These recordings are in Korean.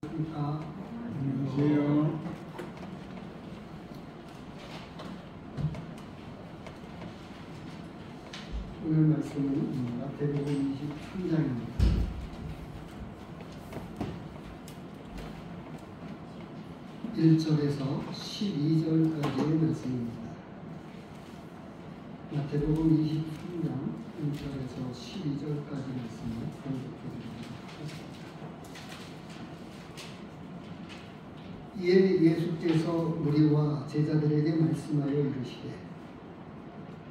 안녕하세요. 오늘 말씀은 마태복음 23장입니다. 1절에서 12절까지의 말씀입니다. 마태복음 23장 1절에서 12절까지 말씀을 공독해드립니다. 이에 예수께서 무리와 제자들에게 말씀하여 이르시되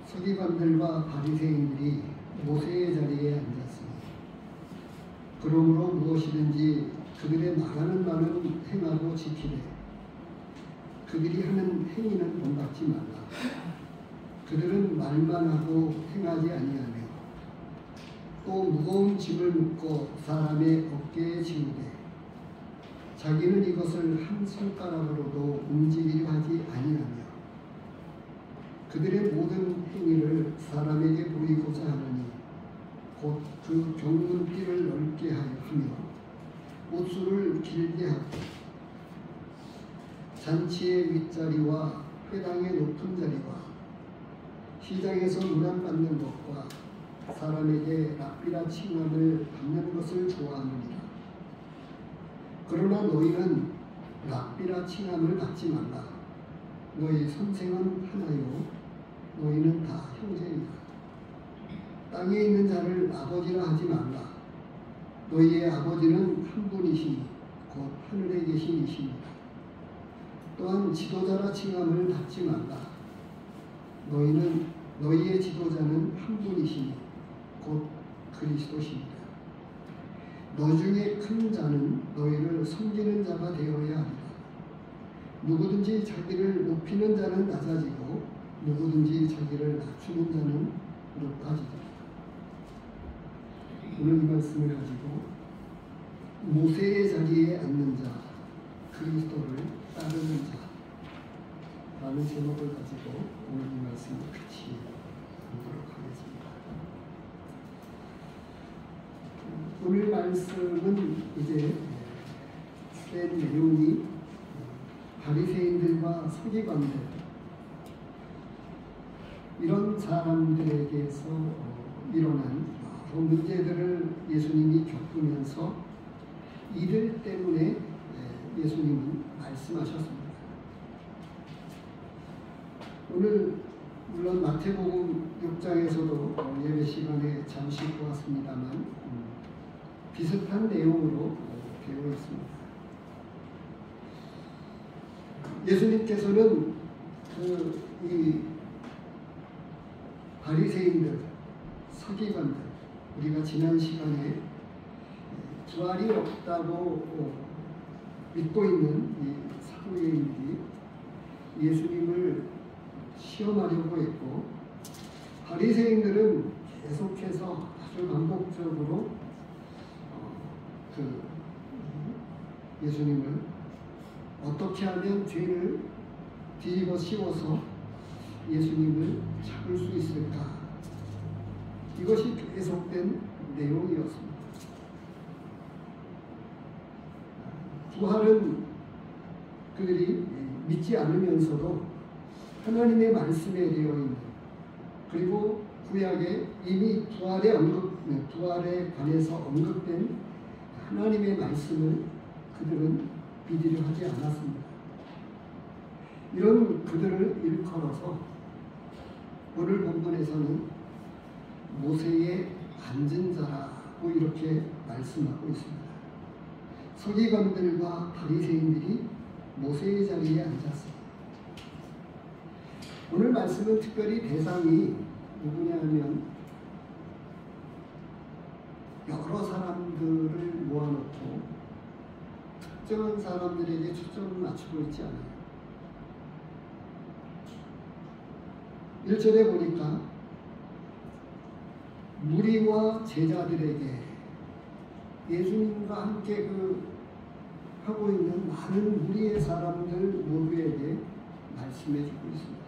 서기관들과 바리새인들이 모세의 자리에 앉았으니 그러므로 무엇이든지 그들의 말하는 말은 행하고 지키되 그들이 하는 행위는 본받지 말라. 그들은 말만 하고 행하지 아니하며 또 무거운 짐을 묶어 사람의 어깨에 지우되 자기는 이것을 한 손가락으로도 움직이려 하지 아니하며 그들의 모든 행위를 사람에게 보이고자 하느니 곧 그 경문띠를 넓게 하며 옷수를 길게 하고 잔치의 윗자리와 회당의 높은 자리와 시장에서 문안받는 것과 사람에게 랍비라 칭함을 받는 것을 좋아하느니라. 그러나 너희는 랍비라 칭함을 받지 말라. 너희 선생은 하나요 너희는 다 형제이다. 땅에 있는 자를 아버지라 하지 말라. 너희의 아버지는 한 분이시니 곧 하늘에 계신 이십니다. 또한 지도자라 칭함을 받지 말라. 너희의 지도자는 한 분이시니 곧 그리스도십니다. 너 중에 큰 자는 너희를 섬기는 자가 되어야 하리라. 누구든지 자기를 높이는 자는 낮아지고 누구든지 자기를 낮추는 자는 높아지리라. 오늘 이 말씀을 가지고 모세의 자리에 앉는 자, 그리스도를 따르는 자 라는 제목을 가지고 오늘 이 말씀을 같이 보도록 하겠습니다. 오늘 말씀은 이제 주된 내용이 바리새인들과 서기관들 이런 사람들에게서 일어난 여러 문제들을 예수님이 겪으면서 이들 때문에 예수님은 말씀하셨습니다. 오늘 물론 마태복음 6장에서도 예배 시간에 잠시 보았습니다만 비슷한 내용으로 되어 있습니다. 예수님께서는 이 바리새인들, 서기관들, 우리가 지난 시간에 부활이 없다고 믿고 있는 이 사도행인들이 예수님을 시험하려고 했고 바리새인들은 계속해서 아주 반복적으로 예수님을 어떻게 하면 죄를 뒤집어 씌워서 예수님을 잡을 수 있을까? 이것이 계속된 내용이었습니다. 부활은 그들이 믿지 않으면서도 하나님의 말씀에 되어 있는 그리고 구약에 이미 부활에 관해서 언급된 하나님의 말씀을 그들은 믿으려 하지 않았습니다. 이런 그들을 일컬어서 오늘 본문에서는 모세의 앉은 자라고 이렇게 말씀하고 있습니다. 서기관들과 바리새인들이 모세의 자리에 앉았습니다. 오늘 말씀은 특별히 대상이 누구냐 하면 여러 사람들을 모아놓고 특정한 사람들에게 초점을 맞추고 있지 않아요. 1절에 보니까 무리와 제자들에게 예수님과 함께 하고 있는 많은 무리의 사람들 모두에게 말씀해 주고 있습니다.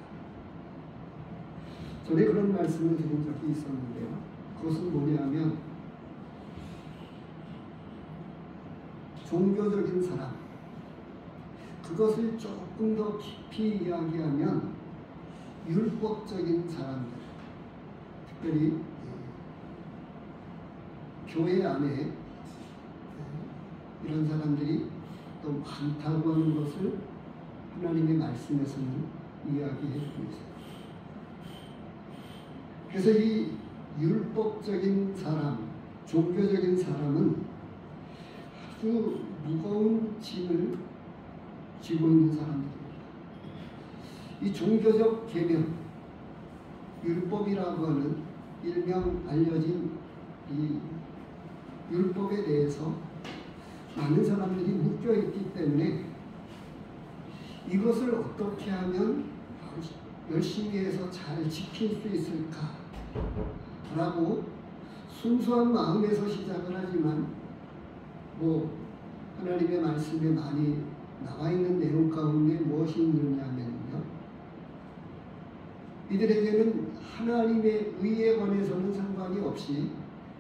전에 그런 말씀을 드린 적이 있었는데요. 그것은 뭐냐면 종교적인 사람, 그것을 조금 더 깊이 이야기하면 율법적인 사람들, 특별히 교회 안에 이런 사람들이 또 많다고 하는 것을 하나님의 말씀에서는 이야기해 주고 있어요. 그래서 이 율법적인 사람, 종교적인 사람은 아주 무거운 짐을 지고 있는 사람들입니다. 이 종교적 계명, 율법이라고 하는 일명 알려진 이 율법에 대해서 많은 사람들이 묶여 있기 때문에 이것을 어떻게 하면 열심히 해서 잘 지킬 수 있을까 라고 순수한 마음에서 시작을 하지만 하나님의 말씀에 많이 나와 있는 내용 가운데 무엇이 있느냐면요, 이들에게는 하나님의 의에 관해서는 상관이 없이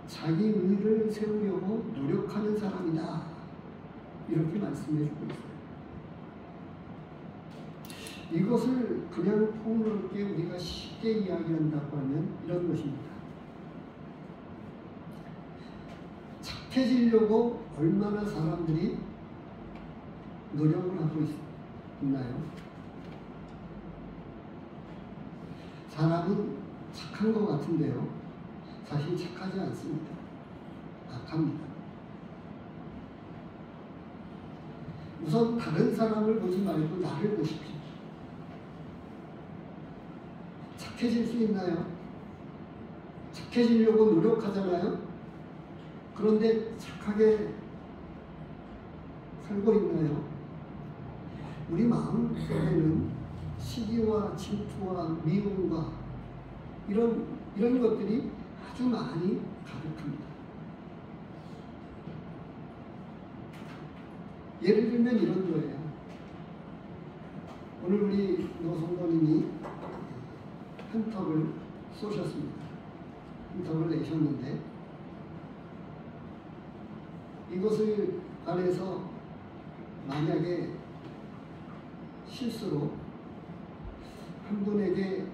자기 의를 세우려고 노력하는 사람이다, 이렇게 말씀해 주고 있어요. 이것을 그냥 폭넓게 우리가 쉽게 이야기한다고 하면 이런 것입니다. 착해지려고 얼마나 사람들이 노력을 하고 있나요? 사람은 착한 것 같은데요, 사실 착하지 않습니다. 악합니다. 우선 다른 사람을 보지 말고 나를 보십시오. 착해질 수 있나요? 착해지려고 노력하잖아요. 그런데 착하게 살고 있나요? 우리 마음속에는 시기와 질투와 미움과 이런 것들이 아주 많이 가득합니다. 예를 들면 이런 거예요. 오늘 우리 노성도님이 한턱을 쏘셨습니다. 한턱을 내셨는데 이것을 관해서 만약에 실수로 한 분에게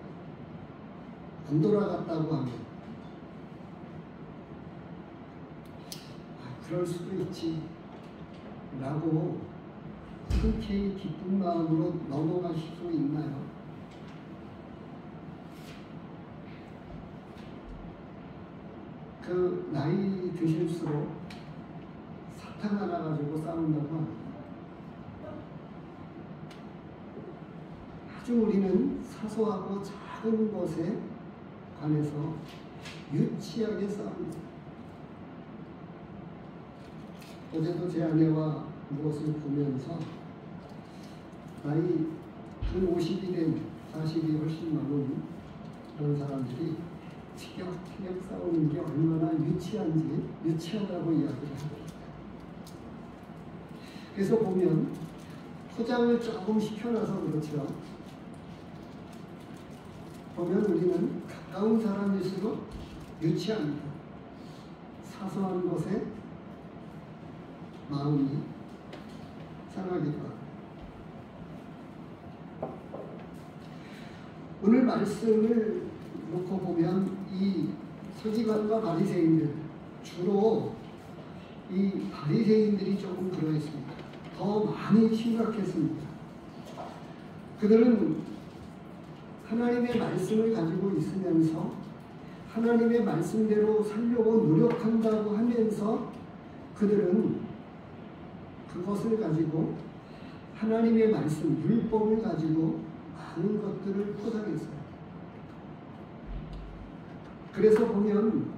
안 돌아갔다고 하면 그럴 수도 있지 라고 흔쾌히 기쁜 마음으로 넘어가실 수 있나요? 그 나이 드실수록 사탕 하나 가지고 싸운다고 합니다. 아주 우리는 사소하고 작은 것에 관해서 유치하게 싸웁니다. 어제도 제 아내와 무엇을 보면서 나이 한 50이 된 40이 훨씬 많은 그런 사람들이 티격태격 싸우는 게 얼마나 유치하다고 이야기를 합니다. 그래서 보면 포장을 조금 시켜놔서 그렇죠. 보면 우리는 가까운 사람일수록 유치합니다. 사소한 것에 마음이 상하기도 합니다. 오늘 말씀을 놓고 보면 이 서기관과 바리새인들, 주로 이 바리새인들이 조금 그러했습니다. 더 많이 심각했습니다. 그들은 하나님의 말씀을 가지고 있으면서 하나님의 말씀대로 살려고 노력한다고 하면서 그들은 그것을 가지고 하나님의 말씀, 율법을 가지고 많은 것들을 포장했어요. 그래서 보면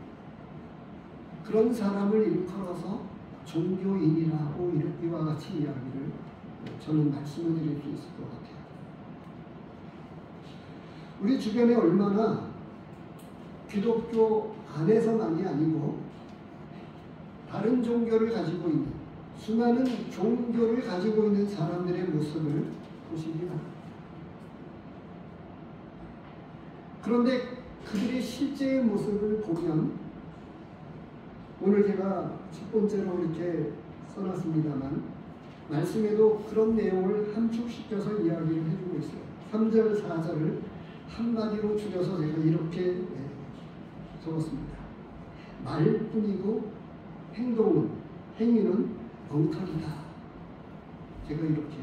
그런 사람을 일컬어서 종교인이라고 이와 같이 이야기를 저는 말씀을 드릴 수 있을 것 같아요. 우리 주변에 얼마나 기독교 안에서만이 아니고 다른 종교를 가지고 있는 수많은 종교를 가지고 있는 사람들의 모습을 보시기 바랍니다. 그런데 그들의 실제의 모습을 보면 오늘 제가 첫 번째로 이렇게 써놨습니다만 말씀에도 그런 내용을 함축시켜서 이야기를 해주고 있어요. 3절, 4절을 한마디로 줄여서 제가 이렇게 적었습니다. 말뿐이고 행위는 엉터리다. 제가 이렇게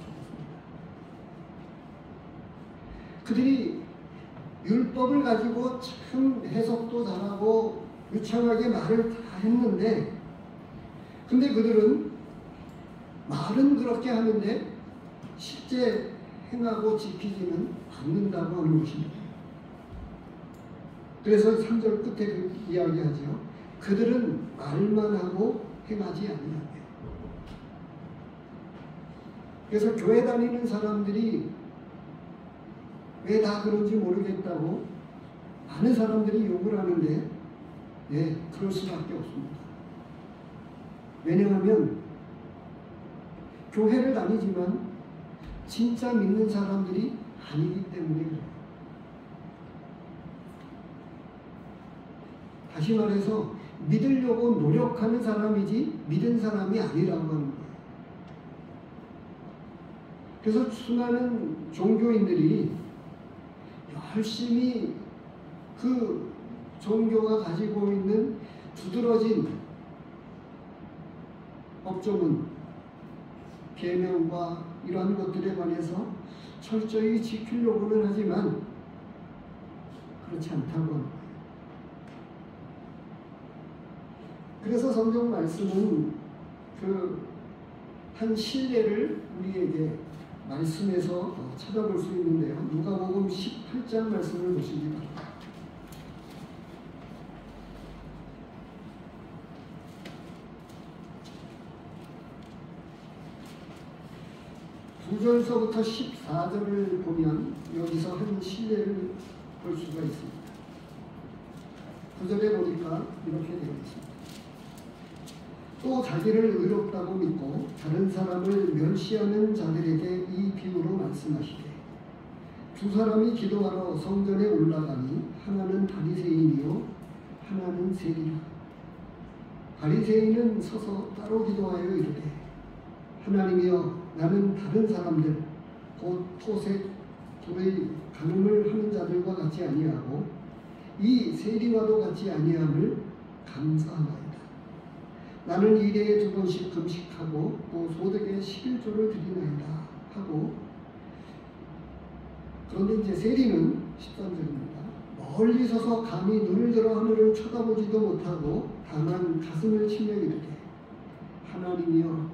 적었습니다. 그들이 율법을 가지고 참 해석도 잘하고 유창하게 말을 다 했는데, 근데 그들은 말은 그렇게 하는데 실제 행하고 지키지는 않는다고 하는 것입니다. 그래서 3절 끝에 그 이야기하죠. 그들은 말만 하고 행하지 아니하며. 그래서 교회 다니는 사람들이 왜 다 그런지 모르겠다고 많은 사람들이 욕을 하는데, 그럴 수밖에 없습니다. 왜냐하면 교회를 다니지만 진짜 믿는 사람들이 아니기 때문에 그래요. 다시 말해서 믿으려고 노력하는 사람이지 믿은 사람이 아니라고 하는 거예요. 그래서 수많은 종교인들이 열심히 그 종교가 가지고 있는 두드러진 법조문, 계명과 이러한 것들에 관해서 철저히 지키려고는 하지만 그렇지 않다고 하는 거예요. 그래서 성경 말씀은 그 한 신뢰를 우리에게 말씀에서 찾아볼 수 있는데요. 누가복음 18장 말씀을 보시기 바랍니다. 9절서부터 14절을 보면 여기서 한 신뢰를 볼 수가 있습니다. 9절에 보니까 이렇게 되어 있습니다. 또 자기를 의롭다고 믿고 다른 사람을 멸시하는 자들에게 이 비유로 말씀하시되, 두 사람이 기도하러 성전에 올라가니 하나는 바리새인이요 하나는 세리라. 바리새인은 서서 따로 기도하여 이르되, 하나님이여, 나는 다른 사람들 곧 토색, 돌의 간음을 하는 자들과 같이 아니하고 이 세리와도 같이 아니함을 감사하나이다. 나는 일에 2번씩 금식하고 또 소득의 11조를 드리나이다 하고, 그런데 이제 세리는 13절입니다. 멀리 서서 감히 눈을 들어 하늘을 쳐다보지도 못하고 다만 가슴을 치며 이르되, 하나님이여,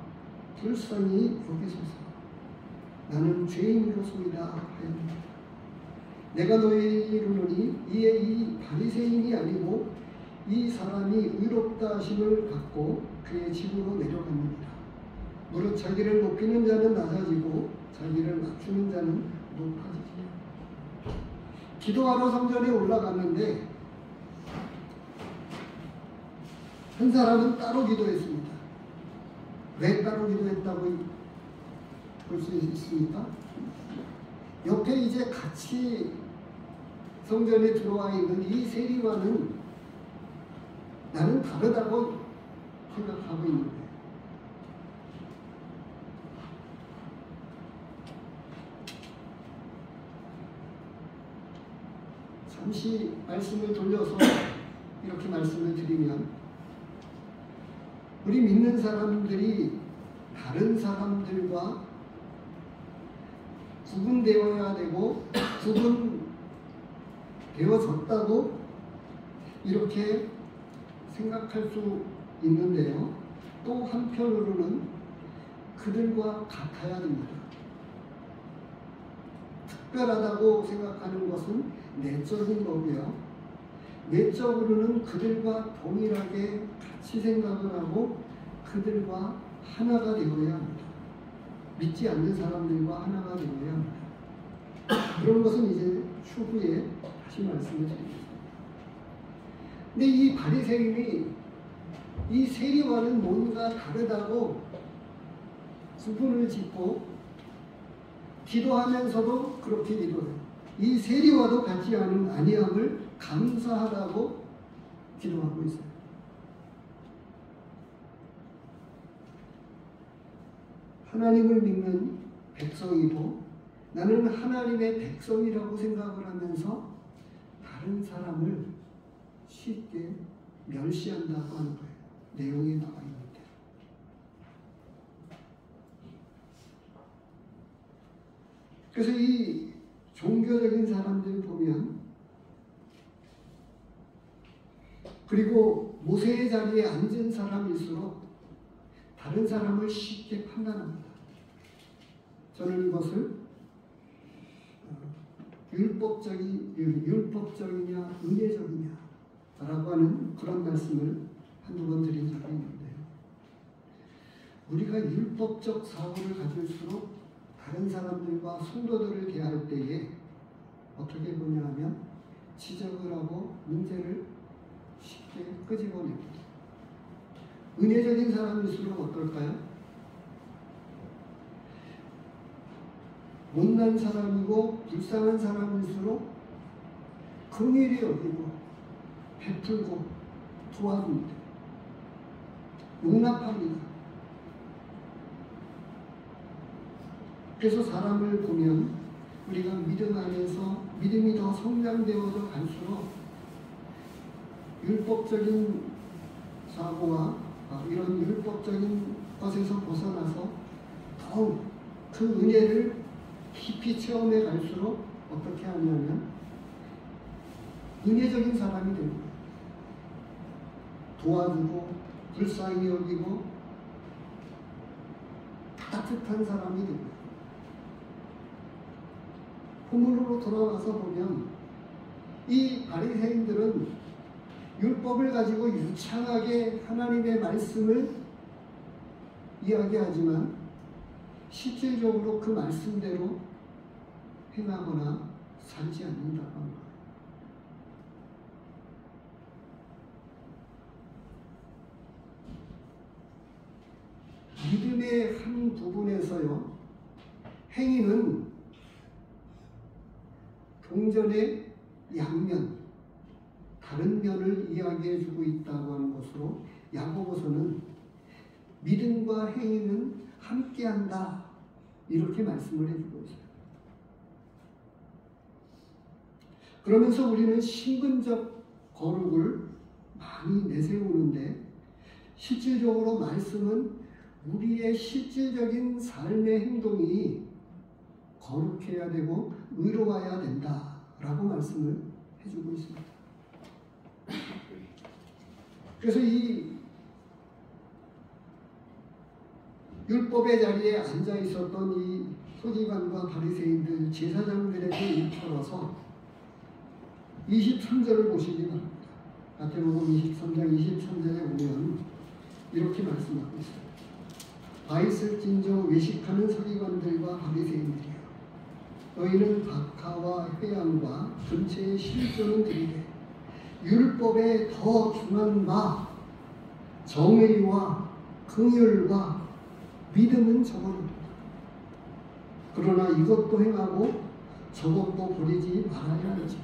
불쌍히 여기소서. 나는 죄인이로소이다 하였느니라. 내가 너희에게 이르노니 이에 이 바리새인이 아니고 이 사람이 의롭다 하심을 받고 그의 집으로 내려갑니다. 무릇 자기를 높이는 자는 낮아지고 자기를 낮추는 자는 높아지지. 기도하러 성전에 올라갔는데 한 사람은 따로 기도했습니다. 왜 따로 기도했다고 볼 수 있습니까? 옆에 이제 같이 성전에 들어와 있는 이 세리와는 나는 다르다고 생각하고 있는 거예요. 잠시 말씀을 돌려서 이렇게 말씀을 드리면, 우리 믿는 사람들이 다른 사람들과 구분되어야 되고 구분되어졌다고 이렇게 생각할 수 있는데요. 또 한편으로는 그들과 같아야 됩니다. 특별하다고 생각하는 것은 내적인 거고요. 내적으로는 그들과 동일하게 같이 생각을 하고 그들과 하나가 되어야 합니다. 믿지 않는 사람들과 하나가 되어야 합니다. 그런 것은 이제 추후에 다시 말씀을 드리겠습니다. 근데 이 바리새인이 이 세리와는 뭔가 다르다고 구분을 짓고 기도하면서도 그렇게 기도해요. 이 세리와도 같지 않은 아니함을 감사하라고 기도하고 있어요. 하나님을 믿는 백성이고 나는 하나님의 백성이라고 생각을 하면서 다른 사람을 쉽게 멸시한다고 하는 거예요. 내용이 나와 있는데. 그래서 이 종교적인 사람들 보면, 그리고 모세의 자리에 앉은 사람일수록 다른 사람을 쉽게 판단합니다. 저는 이것을 율법적이냐 은혜적이냐 라고 하는 그런 말씀을 한두 번 드린 적이 있는데요. 우리가 율법적 사고를 가질수록 다른 사람들과 성도들을 대할 때에 어떻게 보냐 하면 지적을 하고 문제를 쉽게 끄집어냅니다. 은혜적인 사람일수록 어떨까요? 못난 사람이고 불쌍한 사람일수록 긍휼히 여기고 베풀고 도와줍니다. 용납합니다. 그래서 사람을 보면 우리가 믿음 안에서 믿음이 더 성장되어서 갈수록 율법적인 사고와 이런 율법적인 것에서 벗어나서 더욱 그 은혜를 깊이 체험해 갈수록 어떻게 하냐면 은혜적인 사람이 됩니다. 도와주고 불쌍히 여기고 따뜻한 사람이 됩니다. 본문으로 돌아와서 보면 이 바리새인들은 율법을 가지고 유창하게 하나님의 말씀을 이야기하지만 실질적으로 그 말씀대로 행하거나 살지 않는다고 합니다. 믿음의 한 부분에서요, 행위는 동전의 양면, 다른 면을 이야기해주고 있다고 하는 것으로 야고보서는 믿음과 행위는 함께한다 이렇게 말씀을 해주고 있어요. 그러면서 우리는 신분적 거룩을 많이 내세우는데 실질적으로 말씀은 우리의 실질적인 삶의 행동이 거룩해야 되고 의로워야 된다라고 말씀을 해주고 있습니다. 그래서 이 율법의 자리에 앉아 있었던 이 서기관과 바리새인들 제사장들에게 일컬어서 23절을 보시기 바랍니다. 마태복음 23장 23절에 보면 이렇게 말씀하고 있어요. 바있을진저 외식하는 서기관들과 바리새인들이여, 너희는 박하와 회양과 근처의 실조는 드리되 율법에 더 중한 바 정의와 긍휼과 믿음은 저버립니다. 그러나 이것도 행하고 저것도 버리지 말아야 하지.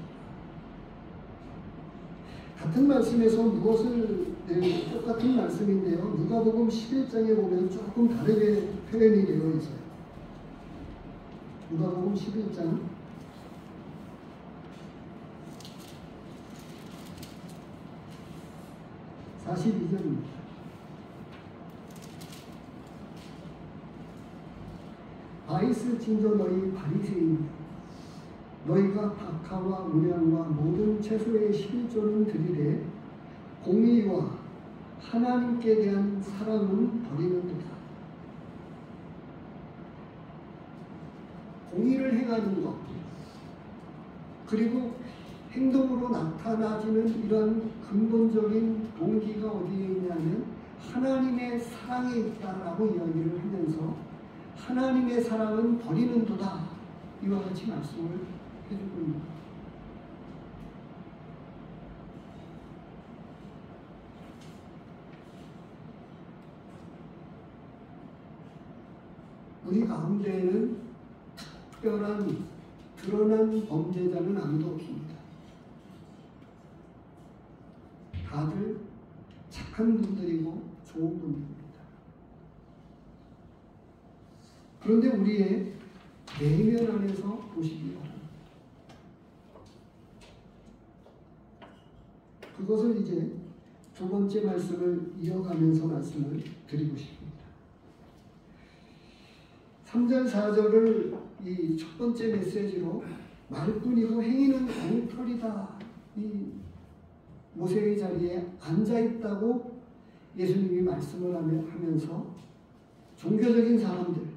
같은 말씀에서 무엇을 똑같은 말씀인데요. 누가복음 11장에 보면 조금 다르게 표현이 되어 있어요. 누가복음 11장 42절입니다. 바있을진저 너희 바리새인이여, 너희가 박하와 우량과 모든 채소의 11조는 드리되 공의와 하나님께 대한 사랑은 버리는도다. 공의를 행하는 것, 그리고 행동으로 나타나지는 이런 근본적인 동기가 어디에 있냐면 하나님의 사랑에 있다라고 이야기를 하면서 하나님의 사랑은 버리는도다, 이와 같이 말씀을 해주고 있습니다. 우리 가운데에는 특별한 드러난 범죄자는 아무도 없습니다. 다들 착한 분들이고 좋은 분들입니다. 그런데 우리의 내면 안에서 보시기 바랍니다. 그것을 이제 두 번째 말씀을 이어가면서 말씀을 드리고 싶습니다. 3절, 4절을 이 첫 번째 메시지로 말뿐이고 행위는 엉터리다. 이 모세의 자리에 앉아있다고 예수님이 말씀을 하면서 종교적인 사람들,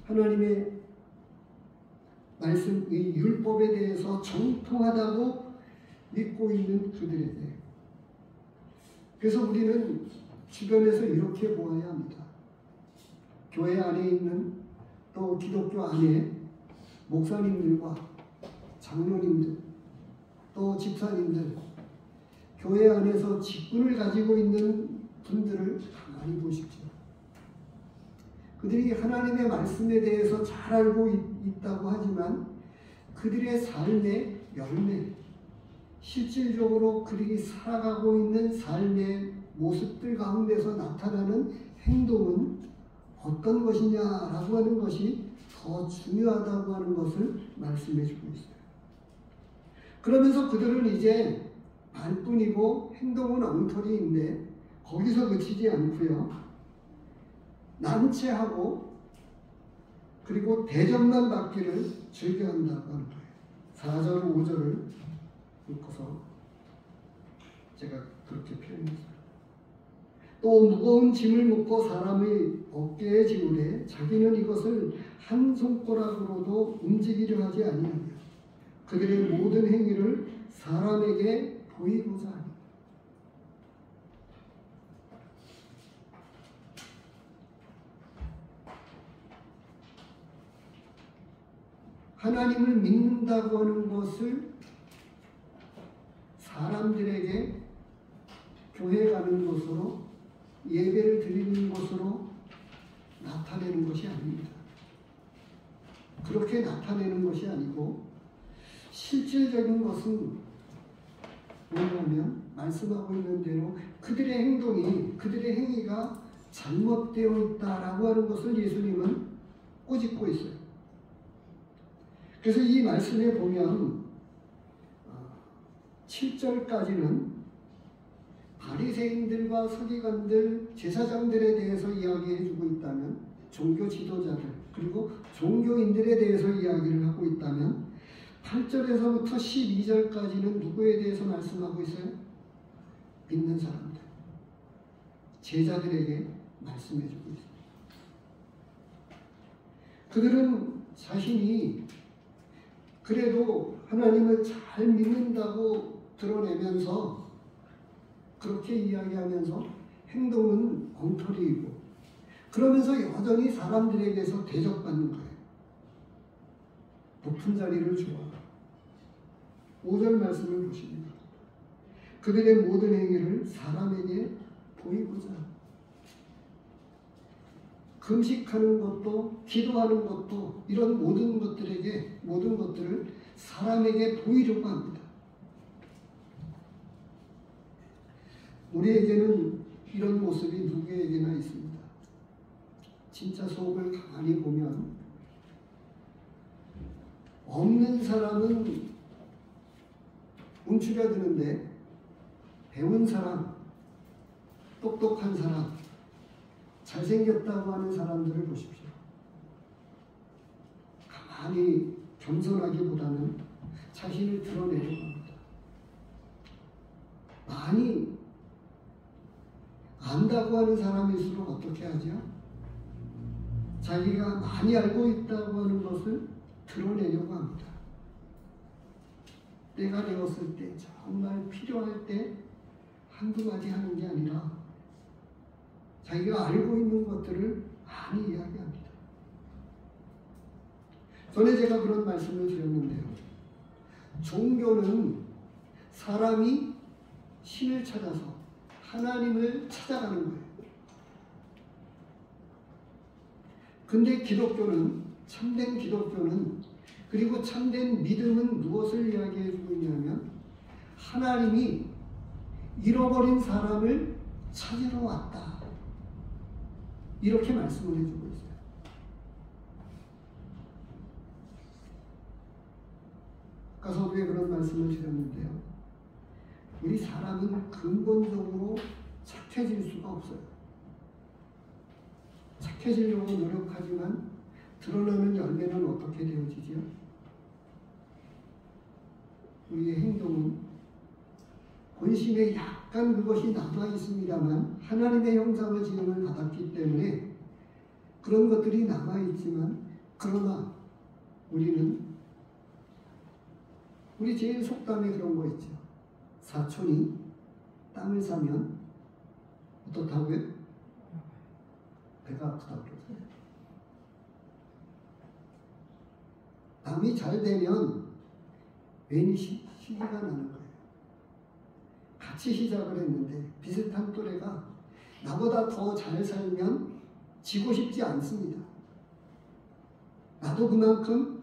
하나님의 말씀, 이 율법에 대해서 정통하다고 믿고 있는 그들에게, 그래서 우리는 주변에서 이렇게 보아야 합니다. 교회 안에 있는 또 기독교 안에 목사님들과 장로님들 또 집사님들, 교회 안에서 직분을 가지고 있는 분들을 가만히 보십시오. 그들이 하나님의 말씀에 대해서 잘 알고 있다고 하지만 그들의 삶의 열매, 실질적으로 그들이 살아가고 있는 삶의 모습들 가운데서 나타나는 행동은 어떤 것이냐라고 하는 것이 더 중요하다고 하는 것을 말씀해 주고 있어요. 그러면서 그들은 이제 말뿐이고 행동은 엉터리인데 거기서 그치지 않고요, 난처하고 그리고 대접만 받기를 즐겨한다고 하는 거예요. 4절, 5절을 읽고서 제가 그렇게 표현했어요. 또 무거운 짐을 묶고 사람의 어깨에 지우되 자기는 이것을 한 손가락으로도 움직이려 하지 아니하며 그들의 모든 행위를 사람에게 보이고자 하니. 하나님을 믿는다고 하는 것을 사람들에게 교회 가는 곳으로, 예배를 드리는 곳으로 나타내는 것이 아닙니다. 그렇게 나타내는 것이 아니고 실질적인 것은 뭐냐면 말씀하고 있는 대로 그들의 행동이, 그들의 행위가 잘못되어 있다라고 하는 것을 예수님은 꼬집고 있어요. 그래서 이 말씀에 보면 7절까지는 바리새인들과 서기관들, 제사장들에 대해서 이야기해주고 있다면, 종교 지도자들 그리고 종교인들에 대해서 이야기를 하고 있다면 8절에서부터 12절까지는 누구에 대해서 말씀하고 있어요? 믿는 사람들, 제자들에게 말씀해주고 있어요. 그들은 자신이 그래도 하나님을 잘 믿는다고 드러내면서 그렇게 이야기하면서 행동은 엉터리이고 그러면서 여전히 사람들에게서 대접받는 거예요. 높은 자리를 주어. 5절 말씀을 보십니다. 그들의 모든 행위를 사람에게 보이고자. 금식하는 것도 기도하는 것도 이런 모든 것들을 사람에게 보이려고 합니다. 우리에게는 이런 모습이 누구에게나 있습니다. 진짜 속을 가만히 보면 없는 사람은 움츠려드는데 배운 사람, 똑똑한 사람, 잘생겼다고 하는 사람들을 보십시오. 가만히 겸손하기보다는 자신을 드러내려고 합니다. 많이 안다고 하는 사람일수록 어떻게 하죠? 자기가 많이 알고 있다고 하는 것을 드러내려고 합니다. 때가 되었을 때, 정말 필요할 때 한두 가지 하는 게 아니라 자기가 알고 있는 것들을 많이 이야기합니다. 전에 제가 그런 말씀을 드렸는데요. 종교는 사람이 신을 찾아서 하나님을 찾아가는 거예요. 근데 기독교는, 참된 기독교는, 그리고 참된 믿음은 무엇을 이야기해주고 있냐면 하나님이 잃어버린 사람을 찾으러 왔다. 이렇게 말씀을 해주고 있어요. 아까 서두에 그런 말씀을 드렸는데요. 우리 사람은 근본적으로 착해질 수가 없어요. 착해지려고 노력하지만 드러나는 열매는 어떻게 되어지지요? 우리의 행동은 본심에 약간 그것이 남아있습니다만 하나님의 형상을 지음을 받았기 때문에 그런 것들이 남아있지만, 그러나 우리 제일 속담에 그런 거 있죠. 사촌이 땅을 사면 어떻다고요? 배가 아프다고 그러죠. 남이 잘 되면 괜히 시기가 나는 거예요. 같이 시작을 했는데 비슷한 또래가 나보다 더 잘 살면 지고 싶지 않습니다. 나도 그만큼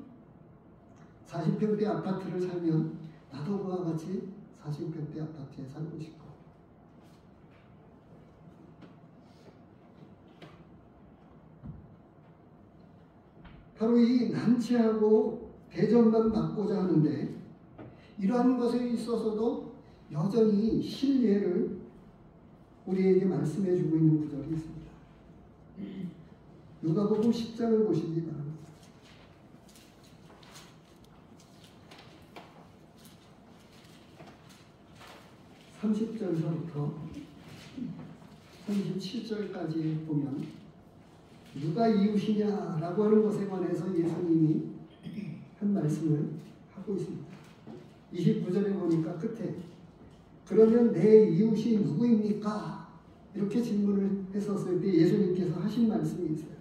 40평대 아파트를 살면 나도 그와 같이 40평대 아파트에 살고 싶고, 바로 이 난치하고 대전만 받고자 하는데, 이러한 것에 있어서도 여전히 신뢰를 우리에게 말씀해 주고 있는 구절이 있습니다. 누가복음 10장을 보시기 바랍니다. 30절서부터 37절까지 보면 누가 이웃이냐라고 하는 것에 관해서 예수님이 한 말씀을 하고 있습니다. 29절에 보니까 끝에 그러면 내 이웃이 누구입니까? 이렇게 질문을 했었을 때 예수님께서 하신 말씀이 있어요.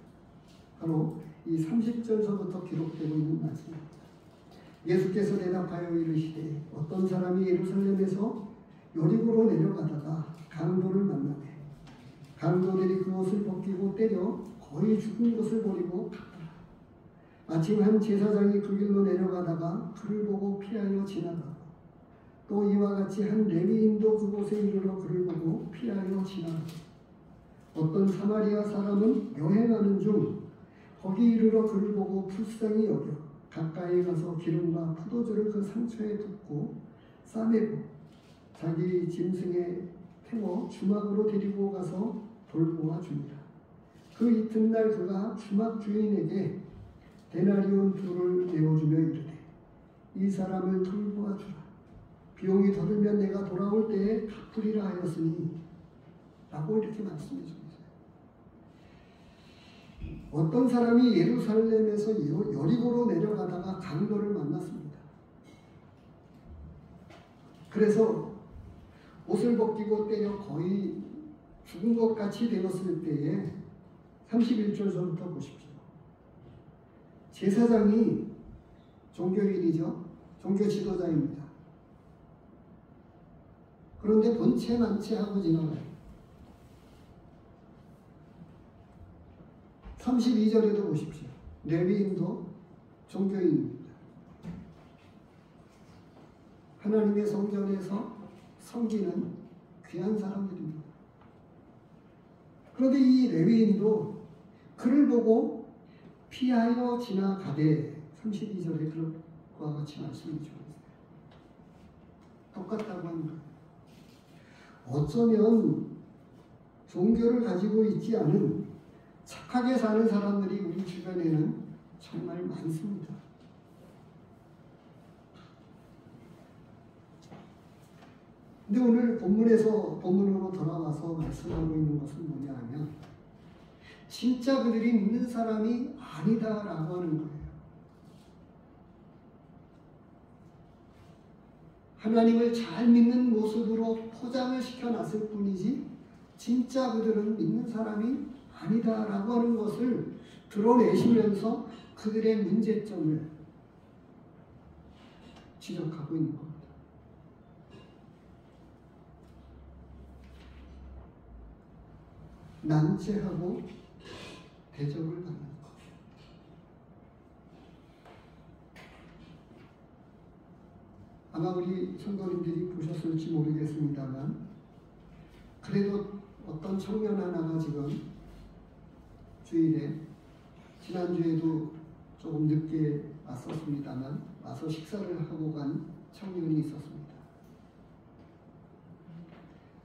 바로 이 30절서부터 기록되고 있는 말씀입니다. 예수께서 대답하여 이르시되 어떤 사람이 예루살렘에서 여리고로 내려가다가 강도를 만나매 강도들이 그 옷을 벗기고 때려 거의 죽은 것을 버리고 갔더라. 마침 한 제사장이 그 길로 내려가다가 그를 보고 피하여 지나가고 또 이와 같이 한 레위인도 그곳에 이르러 그를 보고 피하여 지나가고 어떤 사마리아 사람은 여행하는 중 거기 이르러 그를 보고 불쌍히 여겨 가까이 가서 기름과 포도주를 그 상처에 붓고 싸매고 자기 짐승에 태워 주막으로 데리고 가서 돌보아 주니라. 그 이튿날 그가 주막 주인에게 데나리온 2를 내어주며 이르되 이 사람을 돌보아 주라. 비용이 더 들면 내가 돌아올 때에 갚으리라 하였으니 라고 이렇게 말씀해 주고 있어요. 어떤 사람이 예루살렘에서 여리고로 내려가다가 강도를 만났습니다. 그래서 옷을 벗기고 때려 거의 죽은 것 같이 되었을 때에 31절서부터 보십시오. 제사장이 종교인이죠. 종교 지도자입니다. 그런데 본체 만체하고 지나가요. 32절에도 보십시오. 레위인도 종교인입니다. 하나님의 성전에서 섬기는 귀한 사람들입니다. 그런데 이 레위인도 그를 보고 피하여 지나가되 32절에 그것과 같이 말씀해 주고 있어요. 똑같다고 하는 거예요. 어쩌면 종교를 가지고 있지 않은 착하게 사는 사람들이 우리 주변에는 정말 많습니다. 근데 오늘 본문으로 돌아와서 말씀하고 있는 것은 뭐냐 하면 진짜 그들이 믿는 사람이 아니다라고 하는 거예요. 하나님을 잘 믿는 모습으로 포장을 시켜놨을 뿐이지 진짜 그들은 믿는 사람이 아니다라고 하는 것을 드러내시면서 그들의 문제점을 지적하고 있는 겁니다. 난제하고 대접을 받는 것. 아마 우리 성도님들이 보셨을지 모르겠습니다만 그래도 어떤 청년 하나가 지금 주일에 지난주에도 조금 늦게 왔었습니다만 와서 식사를 하고 간 청년이 있었습니다.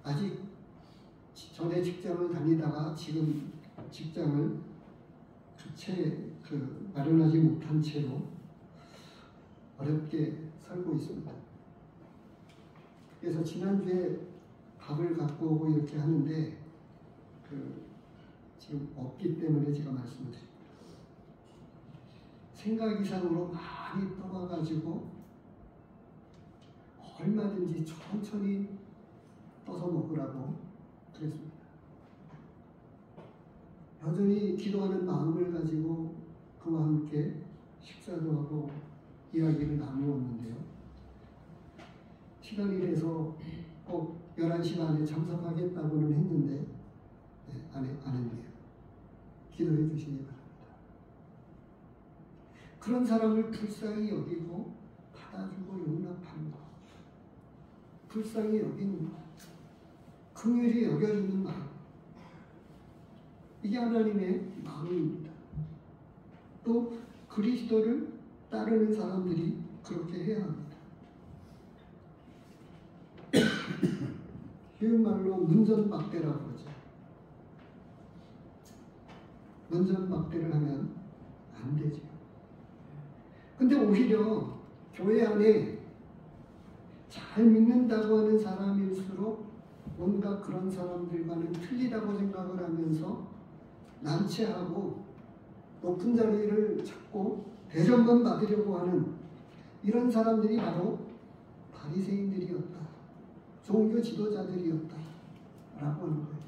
아직 전에 직장을 다니다가 지금 직장을 마련하지 못한 채로 어렵게 살고 있습니다. 그래서 지난주에 밥을 갖고 오고 이렇게 하는데 지금 없기 때문에 제가 말씀을 드립니다. 생각 이상으로 많이 떠가가지고 얼마든지 천천히 떠서 먹으라고 그랬습니다. 여전히 기도하는 마음을 가지고 그와 함께 식사도 하고 이야기를 나누었는데요. 시간이 돼서 꼭 11시 반에 참석하겠다고는 했는데 안 했네요. 기도해 주시기 바랍니다. 그런 사람을 불쌍히 여기고 받아주고 용납하는 것, 불쌍히 여기는 것, 긍휼히 여겨주는 마음, 이게 하나님의 마음입니다. 또 그리스도를 따르는 사람들이 그렇게 해야 합니다. 쉬운 말로 문전박대라고 그러죠. 문전박대를 하면 안 되죠. 근데 오히려 교회 안에 잘 믿는다고 하는 사람일수록 뭔가 그런 사람들과는 틀리다고 생각을 하면서 난처하고 높은 자리를 찾고 대접만 받으려고 하는 이런 사람들이 바로 바리새인들이었다, 종교 지도자들이었다 라고 하는 거예요.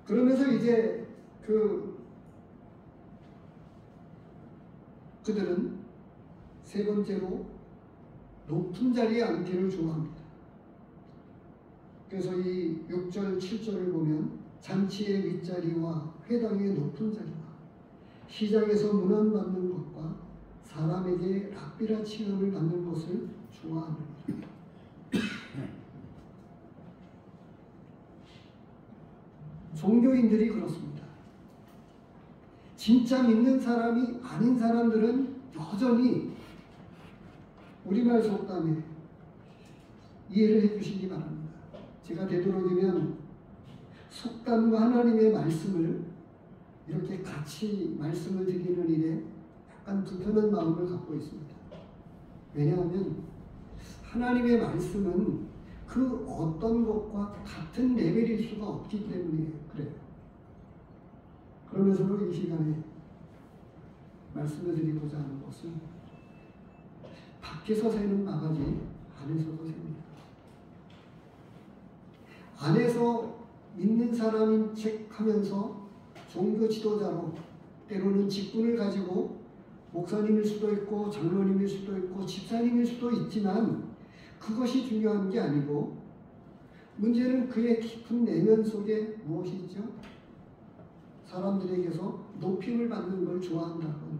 그러면서 이제 그들은 세 번째로 높은 자리에 앉기를 좋아합니다. 그래서 이 6절, 7절을 보면 잔치의 윗자리와 회당의 높은 자리와 시장에서 문안받는 것과 사람에게 랍비라 칭함을 받는 것을 좋아합니다. 종교인들이 그렇습니다. 진짜 믿는 사람이 아닌 사람들은 여전히 우리말 속담에 이해를 해주시기 바랍니다. 제가 되도록이면 속담과 하나님의 말씀을 이렇게 같이 말씀을 드리는 일에 약간 불편한 마음을 갖고 있습니다. 왜냐하면 하나님의 말씀은 그 어떤 것과 같은 레벨일 수가 없기 때문에 그래요. 그러면서도 이 시간에 말씀을 드리고자 하는 것은 밖에서 새는 바가지 안에서도 셉니다. 안에서 믿는 사람인 척 하면서 종교 지도자로 때로는 직분을 가지고 목사님일 수도 있고 장로님일 수도 있고 집사님일 수도 있지만 그것이 중요한 게 아니고 문제는 그의 깊은 내면 속에 무엇이죠? 사람들에게서 높임을 받는 걸 좋아한다는 거예요.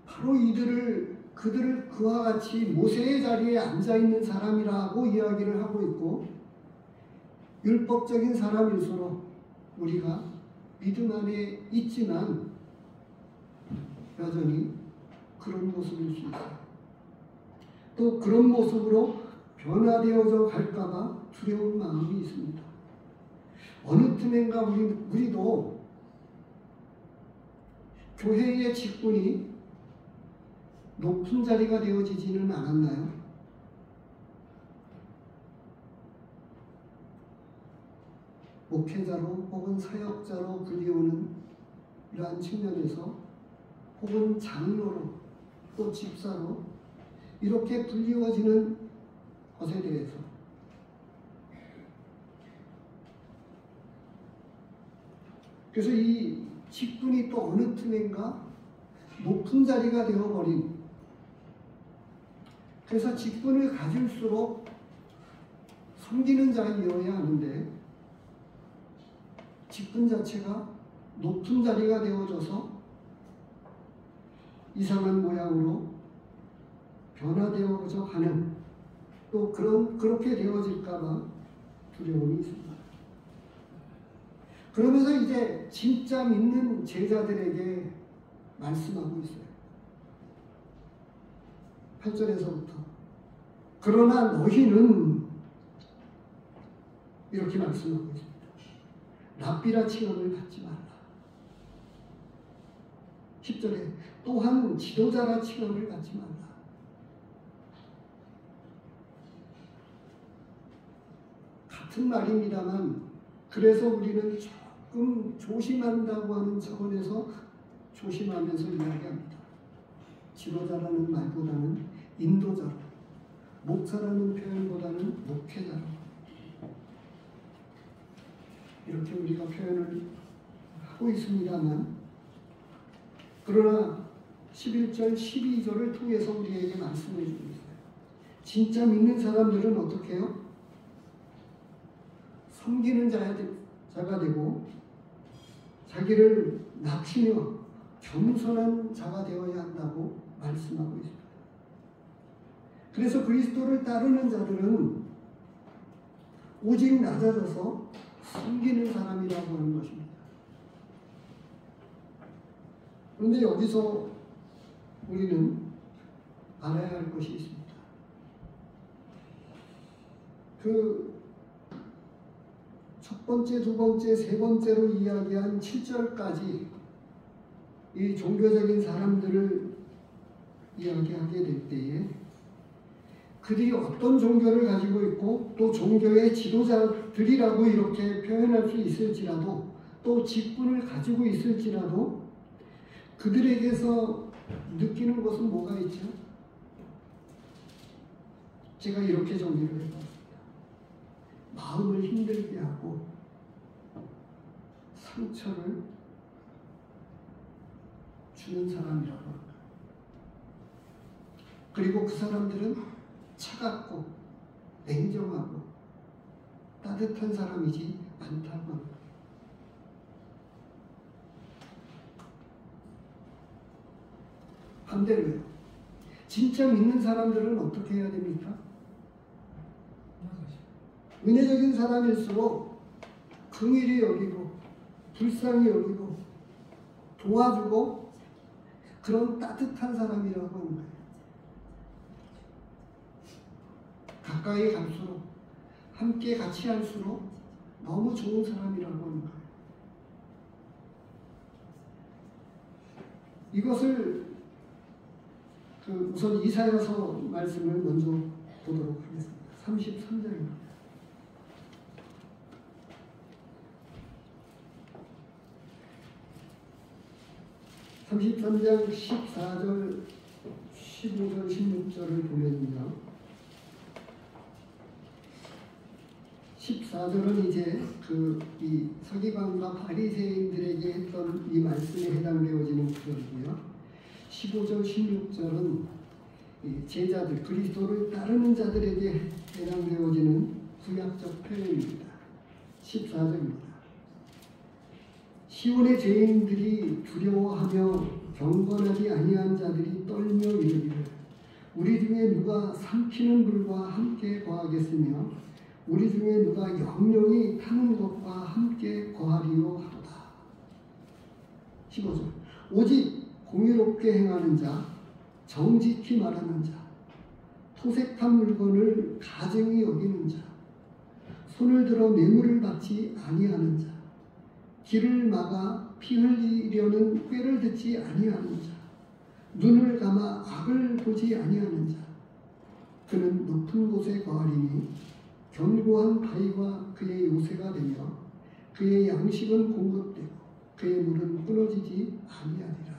바로 그들을 그와 같이 모세의 자리에 앉아있는 사람이라고 이야기를 하고 있고 율법적인 사람일수록 우리가 믿음 안에 있지만 여전히 그런 모습일 수 있어요. 또 그런 모습으로 변화되어져 갈까봐 두려운 마음이 있습니다. 어느 틈엔가 우리도 교회의 직분이 높은 자리가 되어지지는 않았나요? 목회자로 혹은 사역자로 불리우는 이러한 측면에서 혹은 장로로 또 집사로 이렇게 불리워지는 것에 대해서 그래서 이 직분이 또 어느 틈엔가 높은 자리가 되어버린 그래서 직분을 가질수록 섬기는 자이어야 하는데 직분 자체가 높은 자리가 되어져서 이상한 모양으로 변화되어져 가는 또 그렇게 되어질까봐 두려움이 있습니다. 그러면서 이제 진짜 믿는 제자들에게 말씀하고 있어요. 8절에서부터 그러나 너희는 이렇게 말씀하고 있습니다. 랍비라 칭함을 받지 말라. 10절에 또한 지도자라 칭함을 받지 말라. 같은 말입니다만 그래서 우리는 조금 조심한다고 하는 차원에서 조심하면서 이야기합니다. 지도자라는 말보다는 인도자로, 목사라는 표현보다는 목회자로 이렇게 우리가 표현을 하고 있습니다만 그러나 11절, 12절을 통해서 우리에게 말씀해 주고 있어요. 진짜 믿는 사람들은 어떻게 해요? 섬기는 자가 되고 자기를 낮추며 겸손한 자가 되어야 한다고 말씀하고 있습니다. 그래서 그리스도를 따르는 자들은 오직 낮아져서 섬기는 사람이라고 하는 것입니다. 그런데 여기서 우리는 알아야 할 것이 있습니다. 첫 번째, 두 번째, 세 번째로 이야기한 7절까지 이 종교적인 사람들을 이야기하게 될 때에 그들이 어떤 종교를 가지고 있고 또 종교의 지도자들이라고 이렇게 표현할 수 있을지라도 또 직분을 가지고 있을지라도 그들에게서 느끼는 것은 뭐가 있죠? 제가 이렇게 정리를 해봤습니다. 마음을 힘들게 하고 상처를 주는 사람이라고 합니다. 그리고 그 사람들은 차갑고 냉정하고 따뜻한 사람이지 않다고 합니다. 반대로요. 진짜 믿는 사람들은 어떻게 해야 됩니까? 은혜적인 사람일수록 긍휼히 여기고 불쌍히 여기고 도와주고 그런 따뜻한 사람이라고 하는 거예요. 가까이 갈수록 함께 같이 할수록 너무 좋은 사람이라고 하는 거예요. 이것을 우선 이사야서 말씀을 먼저 보도록 하겠습니다. 33절입니다. 33장 14절, 15절, 16절을 보면요. 14절은 이제 이 서기관과 바리새인들에게 했던 이 말씀에 해당되어지는 구절이고요. 15절, 16절은 제자들, 그리스도를 따르는 자들에게 해당되어지는 구약적 표현입니다. 14절입니다. 시온의 죄인들이 두려워하며 경건하지 아니한 자들이 떨며 이르기를 우리 중에 누가 삼키는 불과 함께 거하겠으며 우리 중에 누가 영영이 타는 것과 함께 거하리요 하도다. 15절 오직 공의롭게 행하는 자, 정직히 말하는 자, 토색한 물건을 가증히 여기는 자, 손을 들어 뇌물을 받지 아니하는 자, 길을 막아 피 흘리려는 꾀를 듣지 아니하는 자, 눈을 감아 악을 보지 아니하는 자, 그는 높은 곳에 거하리니 견고한 바위가 그의 요새가 되며 그의 양식은 공급되고 그의 물은 끊어지지 아니하리라.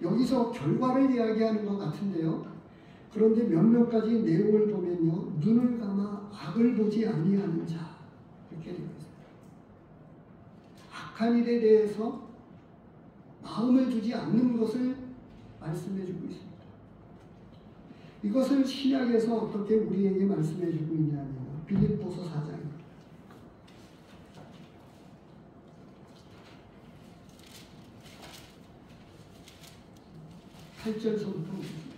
여기서 결과를 이야기하는 것 같은데요. 그런데 몇몇 가지 내용을 보면요. 눈을 감아 악을 보지 아니하는 자 이렇게 되어 있습니다. 악한 일에 대해서 마음을 두지 않는 것을 말씀해 주고 있습니다. 이것을 신약에서 어떻게 우리에게 말씀해 주고 있냐면 빌립보서 4장입니다. 8절서부터 보겠습니다.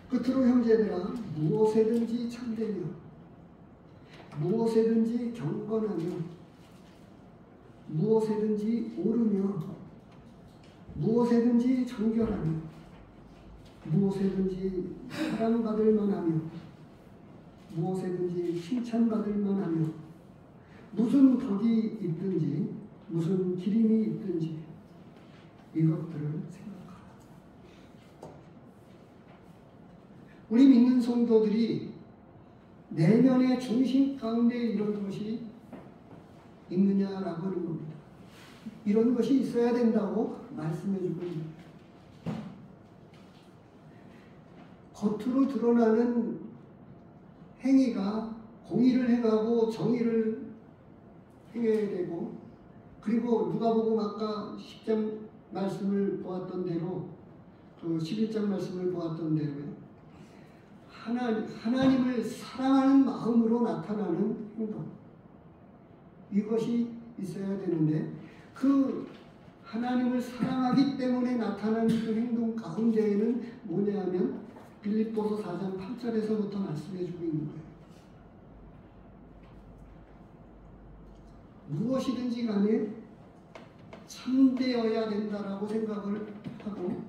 끝으로 형제들아, 무엇에든지 참되며 무엇에든지 경건하며 무엇에든지 옳으며 무엇에든지 정결하며 무엇에든지 사랑받을 만하며 무엇에든지 칭찬받을 만하며 무슨 덕이 있든지 무슨 기림이 있든지 이것들을 생각하라. 우리 믿는 성도들이 내면의 중심 가운데 이런 것이 있느냐라고 하는 겁니다. 이런 것이 있어야 된다고 말씀해 주고 있습니다. 겉으로 드러나는 행위가 공의를 행하고 정의를 행해야 되고, 그리고 누가복음 아까 10장 말씀을 보았던 대로, 그 11장 말씀을 보았던 대로요, 하나님을 사랑하는 마음으로 나타나는 행동, 이것이 있어야 되는데, 그 하나님을 사랑하기 때문에 나타나는 그 행동 가운데에는 뭐냐 하면 빌립보서 4장 8절에서부터 말씀해 주고 있는 거예요. 무엇이든지 간에 참되어야 된다라고 생각을 하고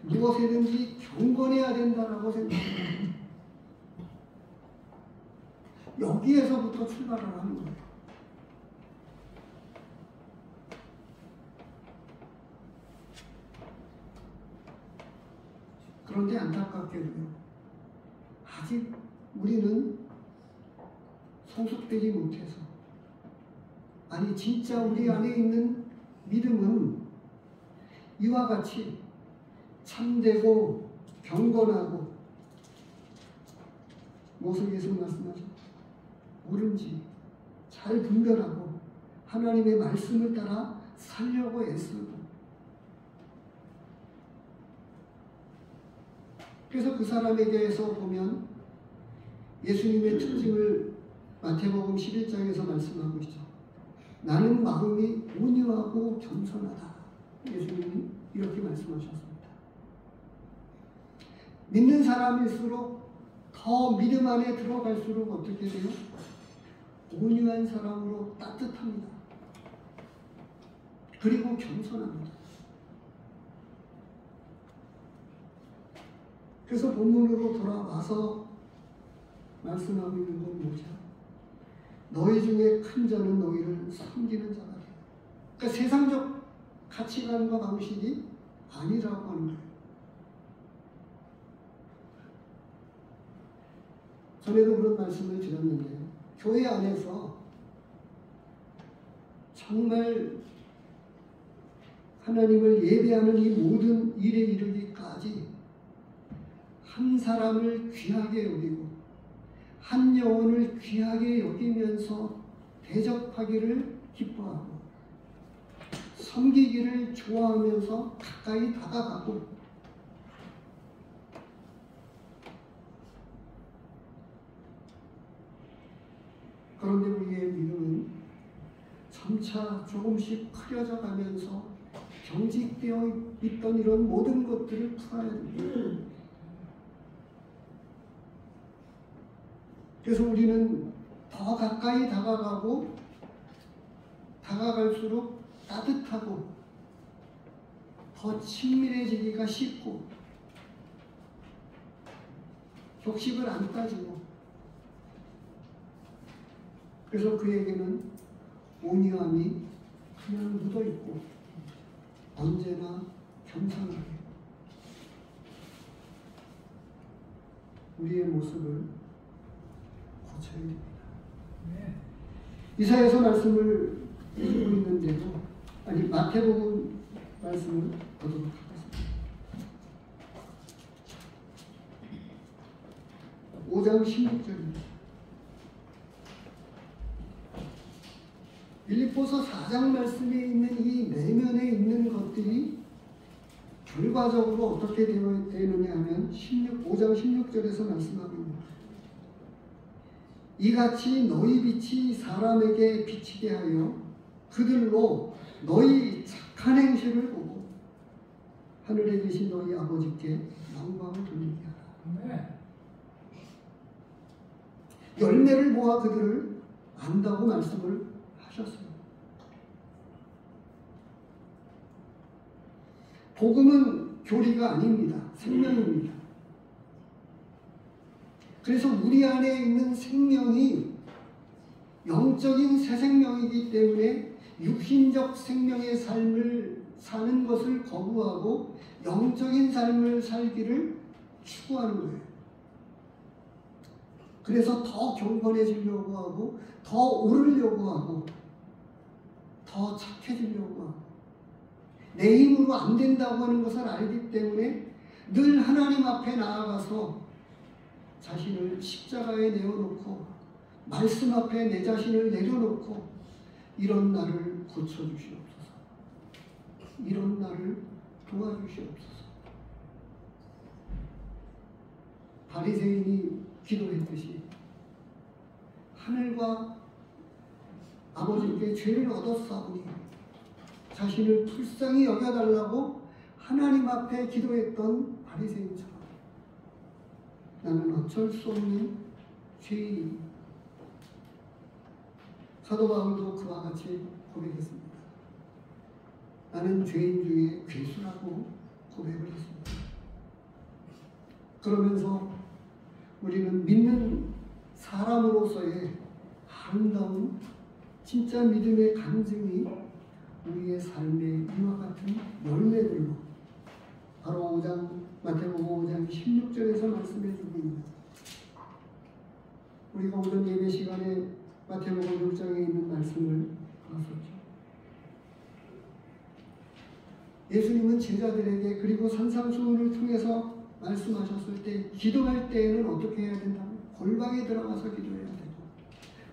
무엇이든지 경건해야 된다라고 생각을 하고 여기에서부터 출발을 하는 거예요. 그런데 안타깝게도요, 아직 우리는 성숙되지 못해서, 아니 진짜 우리 안에 있는 믿음은 이와 같이 참되고 경건하고, 무엇을 예수 말씀하죠? 옳은지 잘 분별하고 하나님의 말씀을 따라 살려고 애쓰고, 그래서 그 사람에게서 보면 예수님의 특징을 마태복음 11장에서 말씀하고 있죠. 나는 마음이 온유하고 겸손하다. 예수님이 이렇게 말씀하셨습니다. 믿는 사람일수록 더 믿음 안에 들어갈수록 어떻게 돼요? 온유한 사람으로 따뜻합니다. 그리고 겸손합니다. 그래서 본문으로 돌아와서 말씀하고 있는 건 뭐죠? 너희 중에 큰 자는 너희를 섬기는 자가 되라. 그러니까 세상적 가치관과 방식이 아니라고 하는 거예요. 전에도 그런 말씀을 드렸는데요. 교회 안에서 정말 하나님을 예배하는 이 모든 일에 이르기까지 한 사람을 귀하게 여기고 한 영혼을 귀하게 여기면서 대접하기를 기뻐하고 섬기기를 좋아하면서 가까이 다가가고, 그런데 우리의 믿음은 점차 조금씩 흐려져 가면서 경직되어 있던 이런 모든 것들을 풀어야 됩니다. 그래서 우리는 더 가까이 다가가고 다가갈수록 따뜻하고 더 친밀해지기가 쉽고 격식을 안 따지고, 그래서 그에게는 온유함이 그냥 묻어있고 언제나 겸손하게 우리의 모습을 고쳐야 됩니다. 이사야서 말씀을 읽고 있는데도, 아니 마태복음 말씀을 보도록 하겠습니다. 5장 16절입니다. 빌립보서 4장 말씀에 있는 이 내면에 있는 것들이 결과적으로 어떻게 되느냐 하면 5장 16절에서 말씀하고 있습니다. 이같이 너희 빛이 사람에게 비치게 하여 그들로 너희 착한 행실을 보고 하늘에 계신 너희 아버지께 영광을 돌리게 하라. 열매를 보아 그들을 안다고 말씀을 하셨어요. 복음은 교리가 아닙니다. 생명입니다. 그래서 우리 안에 있는 생명이 영적인 새 생명이기 때문에 육신적 생명의 삶을 사는 것을 거부하고 영적인 삶을 살기를 추구하는 거예요. 그래서 더 경건해지려고 하고 더 오르려고 하고 더 착해지려고 하고 내 힘으로 안 된다고 하는 것을 알기 때문에 늘 하나님 앞에 나아가서 자신을 십자가에 내어놓고 말씀 앞에 내 자신을 내려놓고 이런 나를 고쳐주시옵소서. 이런 나를 도와주시옵소서. 바리새인이 기도했듯이 하늘과 아버지께 죄를 얻었사오니 자신을 불쌍히 여겨달라고 하나님 앞에 기도했던 바리새인처럼 나는 어쩔 수 없는 죄인입니다. 사도 바울도 그와 같이 고백했습니다. 나는 죄인 중에 괴수라고 고백을 했습니다. 그러면서 우리는 믿는 사람으로서의 아름다운 진짜 믿음의 간증이 우리의 삶의 이와 같은 열매들로 바로 마태복음 5장 16절에서 말씀해 주고 있는 우리가 오전 예배 시간에 마태복음 6장에 있는 말씀을 봤었죠. 예수님은 제자들에게 그리고 산상수훈을 통해서 말씀하셨을 때 기도할 때에는 어떻게 해야 된다고? 골방에 들어가서 기도해야 되고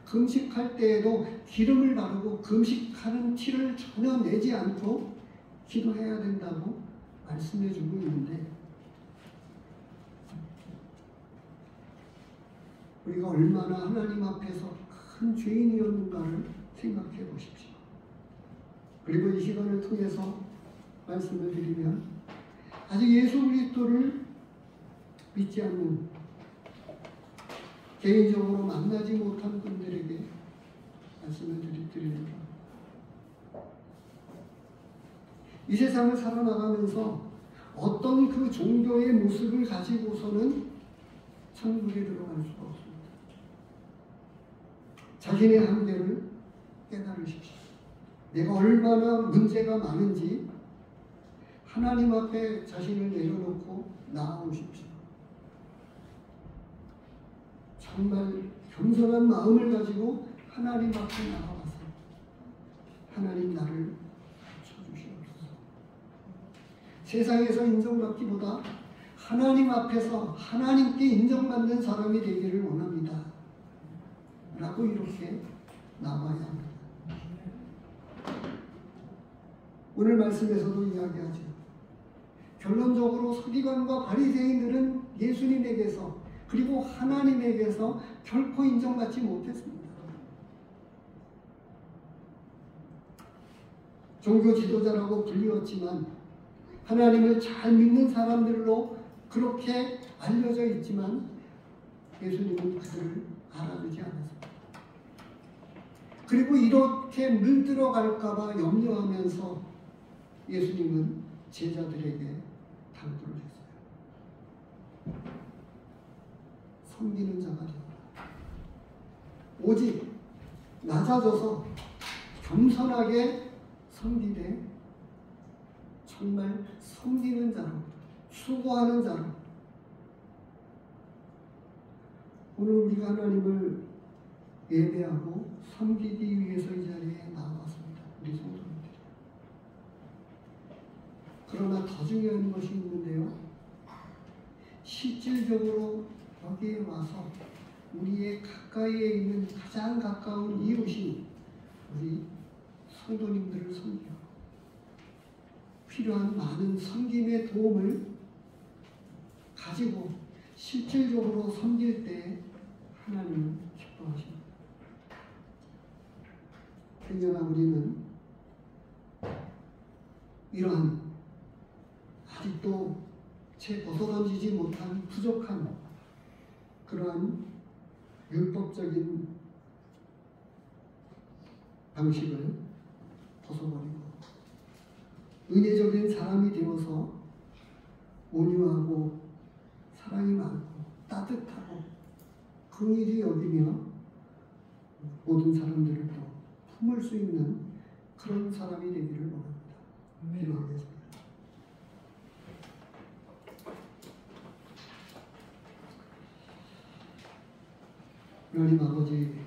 금식할 때에도 기름을 바르고 금식하는 티를 전혀 내지 않고 기도해야 된다고 말씀해 주고 있는데 우리가 얼마나 하나님 앞에서 큰 죄인이었는가를 생각해 보십시오. 그리고 이 시간을 통해서 말씀을 드리면 아직 예수 그리스도를 믿지 않는 개인적으로 만나지 못한 분들에게 말씀을 드립니다. 이 세상을 살아나가면서 어떤 그 종교의 모습을 가지고서는 천국에 들어갈 수가 없습니다. 자신의 한계를 깨달으십시오. 내가 얼마나 문제가 많은지 하나님 앞에 자신을 내려놓고 나아오십시오. 정말 겸손한 마음을 가지고 하나님 앞에 나아와서 하나님 나를 고쳐주시옵소서. 세상에서 인정받기보다 하나님 앞에서 하나님께 인정받는 사람이 되기를 원합니다. 라고 이렇게 나와야 합니다. 오늘 말씀에서도 이야기하죠. 결론적으로 서기관과 바리새인들은 예수님에게서 그리고 하나님에게서 결코 인정받지 못했습니다. 종교 지도자라고 불리웠지만 하나님을 잘 믿는 사람들로 그렇게 알려져 있지만 예수님은 그들을 알아주지 않았습니다. 그리고 이렇게 물들어갈까봐 염려하면서 예수님은 제자들에게 당부를 했어요. 섬기는 자가 되어라. 오직 낮아져서 겸손하게 섬기되 정말 섬기는 자로, 수고하는 자로 오늘 우리가 하나님을 예배하고 섬기기 위해서 이 자리에 나왔습니다. 우리 성도님들. 그러나 더 중요한 것이 있는데요. 실질적으로 여기에 와서 우리의 가까이에 있는 가장 가까운 이웃인 우리 성도님들을 섬기고 필요한 많은 섬김의 도움을 가지고 실질적으로 섬길 때 하나님은 기뻐하십니다. 그러나 우리는 이러한 아직도 채 벗어던지지 못한 부족한 그러한 율법적인 방식을 벗어버리고 은혜적인 사람이 되어서 온유하고 사랑이 많고 따뜻하고 긍휼히 여기며 모든 사람들을 또 품을 수 있는 그런 사람이 되기를 원합니다. 기도하겠습니다. 하나님 아버지,